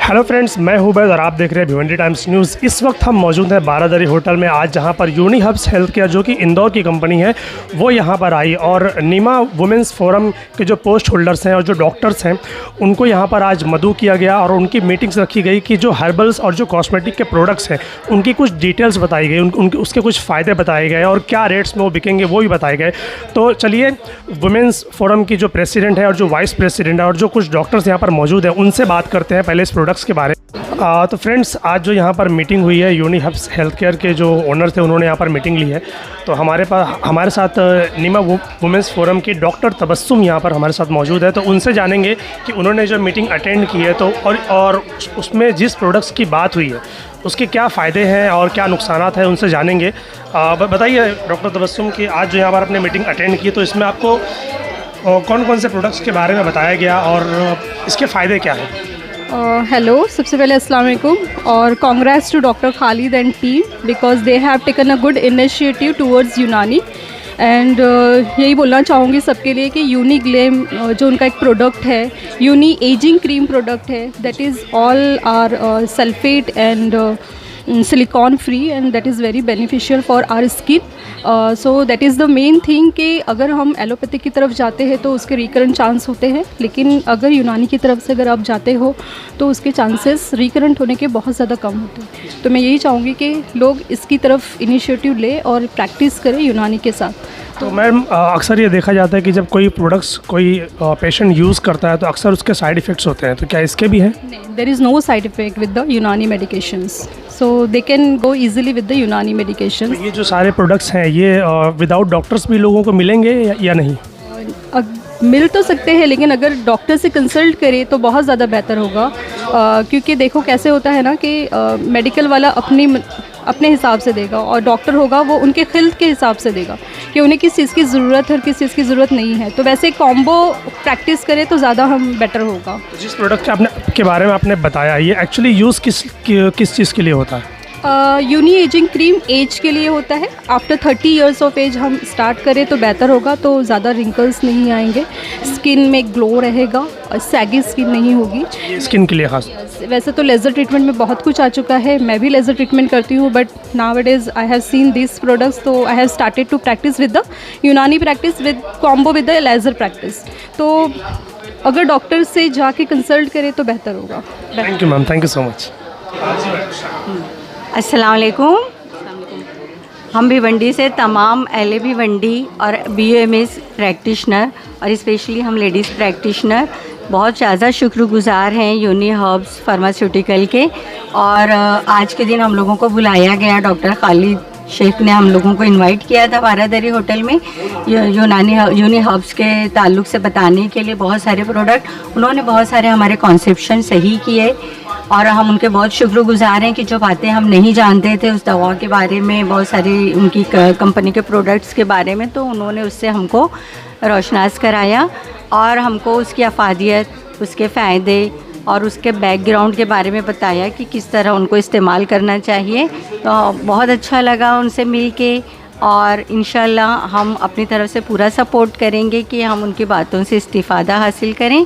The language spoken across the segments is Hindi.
हेलो फ्रेंड्स, मैं हूं बैद और आप देख रहे हैं भिवंडी टाइम्स न्यूज़। इस वक्त हम मौजूद हैं बारादरी होटल में आज, जहां पर यूनी हब्स हेल्थ केयर जो कि इंदौर की कंपनी है वो यहां पर आई और नीमा वुमेंस फोरम के जो पोस्ट होल्डर्स हैं और जो डॉक्टर्स हैं उनको यहां पर आज मदऊ किया गया और उनकी मीटिंग्स रखी गई कि जो हर्बल्स और जो कॉस्मेटिक के प्रोडक्ट्स हैं उनकी कुछ डिटेल्स बताई गई, उनके उसके कुछ फ़ायदे बताए गए और क्या रेट्स में वो बिकेंगे वो भी बताए गए। तो चलिए वुमेंस फोरम की जो प्रेसिडेंट है और जो वाइस प्रेसिडेंट है और जो कुछ डॉक्टर्स यहाँ पर मौजूद हैं उनसे बात करते हैं पहले इस प्रोडक्ट्स के बारे में। तो फ्रेंड्स, आज जो यहाँ पर मीटिंग हुई है, यूनी हब्स हेल्थ केयर के जो ओनर थे उन्होंने यहाँ पर मीटिंग ली है। तो हमारे साथ नीमा वुमेंस फोरम की डॉक्टर तबस्सुम यहाँ पर हमारे साथ मौजूद है। तो उनसे जानेंगे कि उन्होंने जो मीटिंग अटेंड की है तो और उसमें जिस प्रोडक्ट्स की बात हुई है उसके क्या फ़ायदे हैं और क्या नुकसानात हैं, उनसे जानेंगे। बताइए डॉक्टर तबस्सुम कि आज जो यहाँ पर आपने मीटिंग अटेंड की तो इसमें आपको कौन कौन से प्रोडक्ट्स के बारे में बताया गया और इसके फ़ायदे क्या हैं? हेलो, सबसे पहले अस्सलाम वालेकुम और congrats to doctor Khalid and team because they have taken a good initiative towards Unani and यही बोलना चाहूँगी सबके लिए कि यूनी ग्लेम जो उनका एक प्रोडक्ट है, यूनी एजिंग क्रीम प्रोडक्ट है, that is all are sulphate and silicone free and that is very beneficial for our skin. So that is the main thing कि अगर हम एलोपैथिक की तरफ जाते हैं तो उसके रिकरेंट चांस होते हैं, लेकिन अगर यूनानी की तरफ से अगर आप जाते हो तो उसके चांसेस रिकरेंट होने के बहुत ज़्यादा कम होते हैं। तो मैं यही चाहूँगी कि लोग इसकी तरफ इनिशिएटिव ले और प्रैक्टिस करें यूनानी के साथ। तो मैम, अक्सर ये देखा जाता है कि जब कोई प्रोडक्ट्स कोई पेशेंट यूज़ करता है तो अक्सर उसके साइड इफ़ेक्ट्स होते हैं, तो क्या इसके भी हैं? There is no side effect with the Unani medications, so they can go easily with the Unani medication. तो ये जो सारे प्रोडक्ट्स हैं ये विदाउट डॉक्टर्स भी लोगों को मिलेंगे या नहीं? मिल तो सकते हैं, लेकिन अगर डॉक्टर से कंसल्ट करें तो बहुत ज़्यादा बेहतर होगा। क्योंकि देखो कैसे होता है ना कि मेडिकल वाला अपने हिसाब से देगा और डॉक्टर होगा वो उनके हेल्थ के हिसाब से देगा कि उन्हें किस चीज़ की ज़रूरत है और किस चीज़ की ज़रूरत नहीं है। तो वैसे कॉम्बो प्रैक्टिस करें तो ज़्यादा हम बेटर होगा। जिस प्रोडक्ट के बारे में आपने बताया, ये एक्चुअली यूज़ किस चीज़ के लिए होता है? यूनी एजिंग क्रीम एज के लिए होता है। आफ्टर 30 इयर्स ऑफ एज हम स्टार्ट करें तो बेहतर होगा, तो ज़्यादा रिंकल्स नहीं आएंगे, स्किन में ग्लो रहेगा और सैगी स्किन नहीं होगी। स्किन के लिए खास? वैसे तो लेज़र ट्रीटमेंट में बहुत कुछ आ चुका है, मैं भी लेज़र ट्रीटमेंट करती हूँ, but nowadays I have seen this products, तो I have started to practice with the Unani practice with combo with the laser practice. तो अगर डॉक्टर से जाके कंसल्ट करें तो बेहतर होगा। Thank you ma'am, thank you so much. अस्सलाम वालेकुम। हम भिवंडी से तमाम एलए भिवंडी और बीयूएमएस प्रैक्टिशनर और स्पेशली हम लेडीज़ प्रैक्टिशनर बहुत ज़्यादा शुक्रगुजार हैं यूनी हर्ब्स फार्मास्यूटिकल के। और आज के दिन हम लोगों को बुलाया गया, डॉक्टर खालिद शेख ने हम लोगों को इनवाइट किया था बारादरी होटल में यूनी हर्ब्स के ताल्लुक़ से बताने के लिए बहुत सारे प्रोडक्ट। उन्होंने बहुत सारे हमारे कॉन्सेप्शन सही किए और हम उनके बहुत शुक्रगुजार हैं कि जो बातें हम नहीं जानते थे उस दवा के बारे में, बहुत सारी उनकी कंपनी के प्रोडक्ट्स के बारे में, तो उन्होंने उससे हमको रोशनास कराया और हमको उसकी अफादियत, उसके फ़ायदे और उसके बैकग्राउंड के बारे में बताया कि किस तरह उनको इस्तेमाल करना चाहिए। तो बहुत अच्छा लगा उनसे मिल के और इंशाल्लाह हम अपनी तरफ से पूरा सपोर्ट करेंगे कि हम उनकी बातों से इस्तिफ़ादा हासिल करें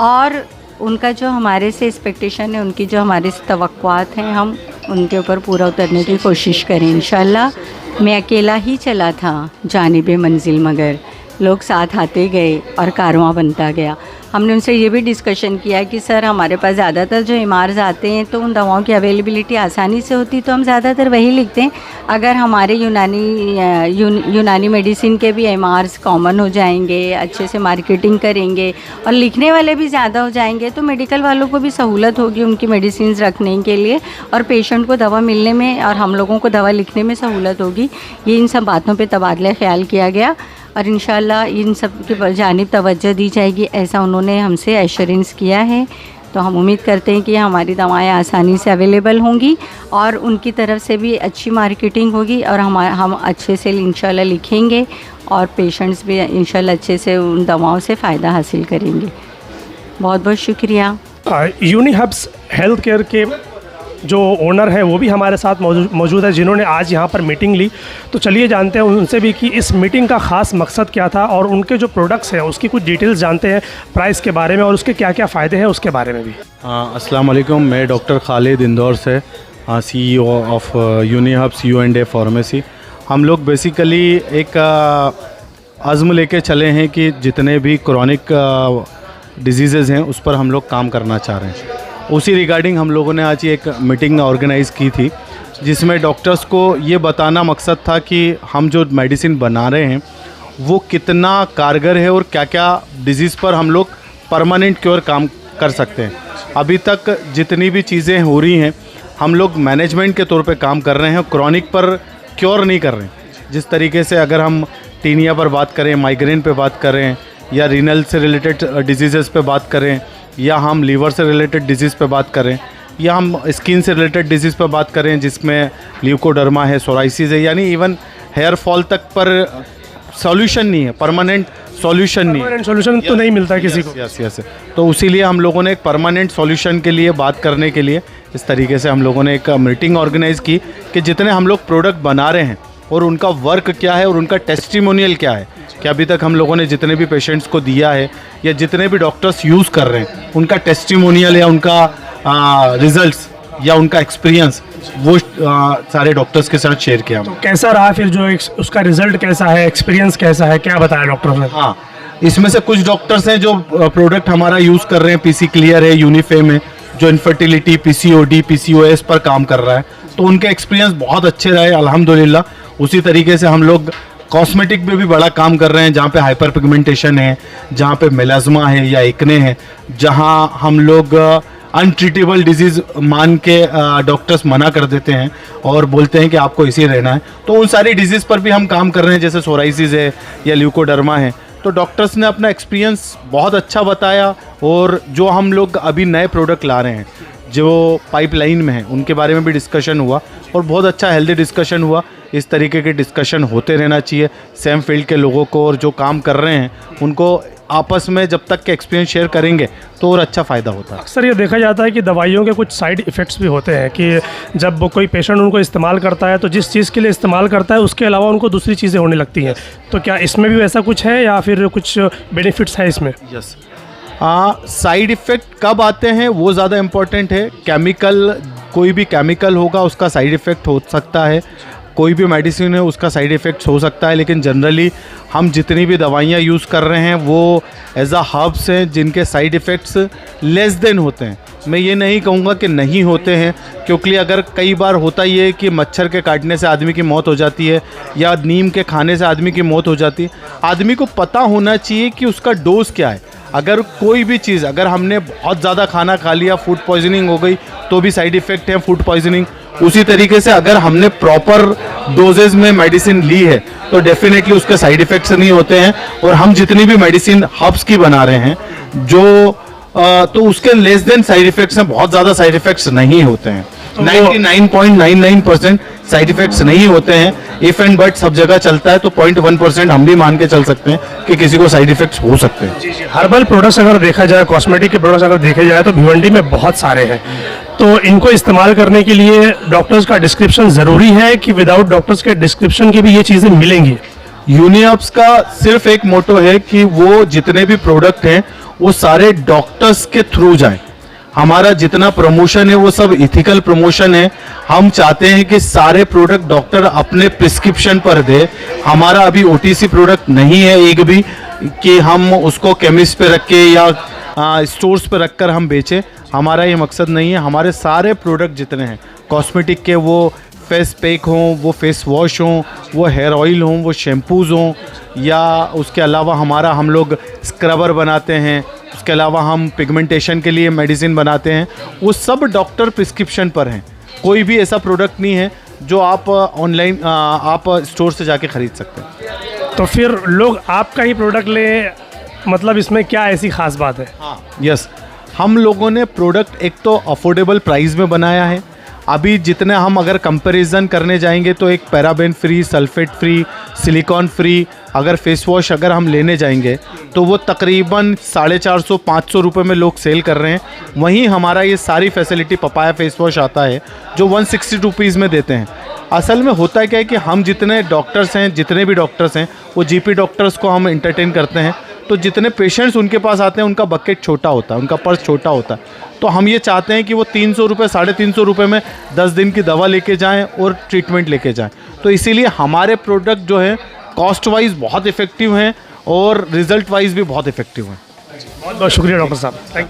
और उनका जो हमारे से एक्सपेक्टेशन है, उनकी जो हमारे से तवक्कुआत हैं, हम उनके ऊपर पूरा उतरने की कोशिश करें इंशाल्लाह। मैं अकेला ही चला था जानिबे मंजिल, मगर लोग साथ आते गए और कारवां बनता गया। हमने उनसे ये भी डिस्कशन किया कि सर हमारे पास ज़्यादातर जो एमआरज़ आते हैं तो उन दवाओं की अवेलेबिलिटी आसानी से होती तो हम ज़्यादातर वही लिखते हैं। अगर हमारे यूनानी मेडिसिन के भी एमआरज़ कॉमन हो जाएंगे, अच्छे से मार्केटिंग करेंगे और लिखने वाले भी ज़्यादा हो जाएंगे तो मेडिकल वालों को भी सहूलत होगी उनकी मेडिसिन रखने के लिए और पेशेंट को दवा मिलने में और हम लोगों को दवा लिखने में सहूलत होगी। ये इन सब बातों पर तबादला ख्याल किया गया और इंशाल्लाह इन सब की जानिब तवज्जो दी जाएगी, ऐसा उन्होंने हमसे एश्योरेंस किया है। तो हम उम्मीद करते हैं कि हमारी दवाएं आसानी से अवेलेबल होंगी और उनकी तरफ से भी अच्छी मार्केटिंग होगी और हम अच्छे से इंशाल्लाह लिखेंगे और पेशेंट्स भी इंशाल्लाह अच्छे से उन दवाओं से फ़ायदा हासिल करेंगे। बहुत बहुत शुक्रिया। यूनी हब्स हेल्थ केयर के जो ओनर है वो भी हमारे साथ मौजूद है, जिन्होंने आज यहाँ पर मीटिंग ली। तो चलिए जानते हैं उनसे भी कि इस मीटिंग का ख़ास मकसद क्या था और उनके जो प्रोडक्ट्स हैं उसकी कुछ डिटेल्स जानते हैं, प्राइस के बारे में और उसके क्या क्या फ़ायदे हैं उसके बारे में भी। अस्सलाम वालेकुम, मैं डॉक्टर खालिद इंदौर से CEO ऑफ यूनिहब्स U&A फार्मेसी। हम लोग बेसिकली एक अज़्म लेके चले हैं कि जितने भी क्रॉनिक डिजीज़ेज़ हैं उस पर हम लोग काम करना चाह रहे हैं। उसी रिगार्डिंग हम लोगों ने आज एक मीटिंग ऑर्गेनाइज़ की थी, जिसमें डॉक्टर्स को ये बताना मकसद था कि हम जो मेडिसिन बना रहे हैं वो कितना कारगर है और क्या क्या डिजीज़ पर हम लोग परमानेंट क्योर काम कर सकते हैं। अभी तक जितनी भी चीज़ें हो रही हैं हम लोग मैनेजमेंट के तौर पे काम कर रहे हैं, क्रॉनिक पर क्योर नहीं कर रहे हैं। जिस तरीके से अगर हम टीनिया पर बात करें, माइग्रेन पे बात करें, या रीनल से रिलेटेड डिजीज़ेज़ पे बात करें, या हम लीवर से रिलेटेड डिजीज़ पे बात करें, या हम स्किन से रिलेटेड डिजीज़ पे बात करें जिसमें ल्यूकोडर्मा है, सोराइसिस है, यानी इवन हेयर फॉल तक पर सॉल्यूशन नहीं है, परमानेंट सॉल्यूशन नहीं है। सॉल्यूशन तो नहीं मिलता किसी को। यस। तो इसीलिए हम लोगों ने एक परमानेंट सॉल्यूशन के लिए बात करने के लिए इस तरीके से हम लोगों ने एक मीटिंग ऑर्गेनाइज़ की कि जितने हम लोग प्रोडक्ट बना रहे हैं और उनका वर्क क्या है और उनका टेस्टिमोनियल क्या है, कि अभी तक हम लोगों ने जितने भी पेशेंट्स को दिया है या जितने भी डॉक्टर्स यूज़ कर रहे हैं उनका टेस्टिमोनियल या उनका रिजल्ट्स या उनका एक्सपीरियंस वो सारे डॉक्टर्स के साथ शेयर किया। तो कैसा रहा फिर जो उसका रिजल्ट कैसा है, एक्सपीरियंस कैसा है, क्या बताया डॉक्टर ने? हाँ, इसमें से कुछ डॉक्टर्स हैं जो प्रोडक्ट हमारा यूज़ कर रहे हैं, PC क्लियर है, यूनिफेम है, जो इनफर्टिलिटी, PCOD, PCOS पर काम कर रहा है, तो उनके एक्सपीरियंस बहुत अच्छे रहे अल्हम्दुलिल्लाह। उसी तरीके से हम लोग कॉस्मेटिक में भी बड़ा काम कर रहे हैं, जहाँ पे हाइपर पिगमेंटेशन है, जहाँ पे मेलाज्मा है या एक्ने है, जहाँ हम लोग अनट्रीटेबल डिजीज़ मान के डॉक्टर्स मना कर देते हैं और बोलते हैं कि आपको इसी रहना है, तो उन सारी डिजीज़ पर भी हम काम कर रहे हैं, जैसे सोराइसिस है या ल्यूकोडर्मा है। तो डॉक्टर्स ने अपना एक्सपीरियंस बहुत अच्छा बताया, और जो हम लोग अभी नए प्रोडक्ट ला रहे हैं जो पाइपलाइन में हैं उनके बारे में भी डिस्कशन हुआ, और बहुत अच्छा हेल्दी डिस्कशन हुआ। इस तरीके के डिस्कशन होते रहना चाहिए सेम फील्ड के लोगों को, और जो काम कर रहे हैं उनको आपस में जब तक के एक्सपीरियंस शेयर करेंगे तो और अच्छा फ़ायदा होता है। अक्सर ये देखा जाता है कि दवाइयों के कुछ साइड इफ़ेक्ट्स भी होते हैं, कि जब कोई पेशेंट उनको इस्तेमाल करता है तो जिस चीज़ के लिए इस्तेमाल करता है उसके अलावा उनको दूसरी चीज़ें होने लगती हैं। तो क्या इसमें भी वैसा कुछ है या फिर कुछ बेनिफिट्स है इसमें? यस, साइड इफ़ेक्ट कब आते हैं वो ज़्यादा इम्पोर्टेंट है। केमिकल, कोई भी केमिकल होगा उसका साइड इफ़ेक्ट हो सकता है, कोई भी मेडिसिन है उसका साइड इफ़ेक्ट्स हो सकता है, लेकिन जनरली हम जितनी भी दवाइयाँ यूज़ कर रहे हैं वो एज अ हर्ब्स हैं जिनके साइड इफ़ेक्ट्स लेस देन होते हैं। मैं ये नहीं कहूँगा कि नहीं होते हैं, क्योंकि अगर कई बार होता ये है कि मच्छर के काटने से आदमी की मौत हो जाती है या नीम के खाने से आदमी की मौत हो जाती है। आदमी को पता होना चाहिए कि उसका डोज क्या है। अगर कोई भी चीज़, अगर हमने बहुत ज़्यादा खाना खा लिया, फूड पॉइजनिंग हो गई, तो भी साइड इफ़ेक्ट है फूड पॉइजनिंग। उसी तरीके से अगर हमने प्रॉपर डोजेज में मेडिसिन ली है तो डेफिनेटली उसके साइड इफ़ेक्ट्स नहीं होते हैं। और हम जितनी भी मेडिसिन हर्ब्स की बना रहे हैं जो तो उसके लेस देन साइड इफ़ेक्ट्स हैं, बहुत ज़्यादा साइड इफ़ेक्ट्स नहीं होते हैं। 99.99% साइड इफ़ेक्ट्स नहीं होते हैं। इफ़ एंड बट सब जगह चलता है, तो 0.1% हम भी मान के चल सकते हैं कि किसी को साइड इफ़ेक्ट्स हो सकते हैं। हर्बल प्रोडक्ट्स अगर देखा जाए, कॉस्मेटिक के प्रोडक्ट्स अगर देखे जाए तो भिवंडी में बहुत सारे हैं। तो इनको इस्तेमाल करने के लिए डॉक्टर्स का डिस्क्रिप्शन ज़रूरी है कि विदाउट डॉक्टर्स के डिस्क्रिप्शन की भी ये चीज़ें मिलेंगी? यूनिहब्स का सिर्फ एक मोटो है कि वो जितने भी प्रोडक्ट हैं वो सारे डॉक्टर्स के थ्रू जाएं। हमारा जितना प्रमोशन है वो सब इथिकल प्रमोशन है। हम चाहते हैं कि सारे प्रोडक्ट डॉक्टर अपने प्रिस्क्रिप्शन पर दे। हमारा अभी OTC प्रोडक्ट नहीं है एक भी कि हम उसको केमिस्ट पे रख के या स्टोर्स पे रख कर हम बेचें। हमारा ये मकसद नहीं है। हमारे सारे प्रोडक्ट जितने हैं कॉस्मेटिक के, वो फेस पैक हों, वो फेस वॉश हों, वो हेयर ऑयल हों, वो शैम्पूज़ हों, या उसके अलावा हम लोग स्क्रबर बनाते हैं, उसके अलावा हम पिगमेंटेशन के लिए मेडिसिन बनाते हैं, वो सब डॉक्टर प्रिस्क्रिप्शन पर हैं। कोई भी ऐसा प्रोडक्ट नहीं है जो आप ऑनलाइन आप स्टोर से जाके ख़रीद सकते हैं। तो फिर लोग आपका ही प्रोडक्ट ले, मतलब इसमें क्या ऐसी ख़ास बात है? हाँ, यस, हम लोगों ने प्रोडक्ट एक तो अफोर्डेबल प्राइस में बनाया है। अभी जितने हम अगर कंपैरिजन करने जाएंगे तो एक paraben free, sulphate free, silicon free अगर फेस वॉश अगर हम लेने जाएंगे तो वो तकरीबन 450-500 रुपये में लोग सेल कर रहे हैं। वहीं हमारा ये सारी फैसिलिटी पपाया फेस वॉश आता है जो 160 रुपीज़ में देते हैं। असल में होता है क्या है कि हम जितने डॉक्टर्स हैं, जितने भी डॉक्टर्स हैं, वो जीपी डॉक्टर्स को हम एंटरटेन करते हैं, तो जितने पेशेंट्स उनके पास आते हैं उनका बकेट छोटा होता है, उनका पर्स छोटा होता है। तो हम ये चाहते हैं कि वो 300 रुपये, 350 रुपये में 10 दिन की दवा लेके जाएं और ट्रीटमेंट लेके जाएं। तो इसीलिए हमारे प्रोडक्ट जो है कॉस्ट वाइज बहुत इफ़ेक्टिव हैं और रिज़ल्ट वाइज भी बहुत इफ़ेक्टिव हैं। बहुत बहुत शुक्रिया डॉक्टर साहब, थैंक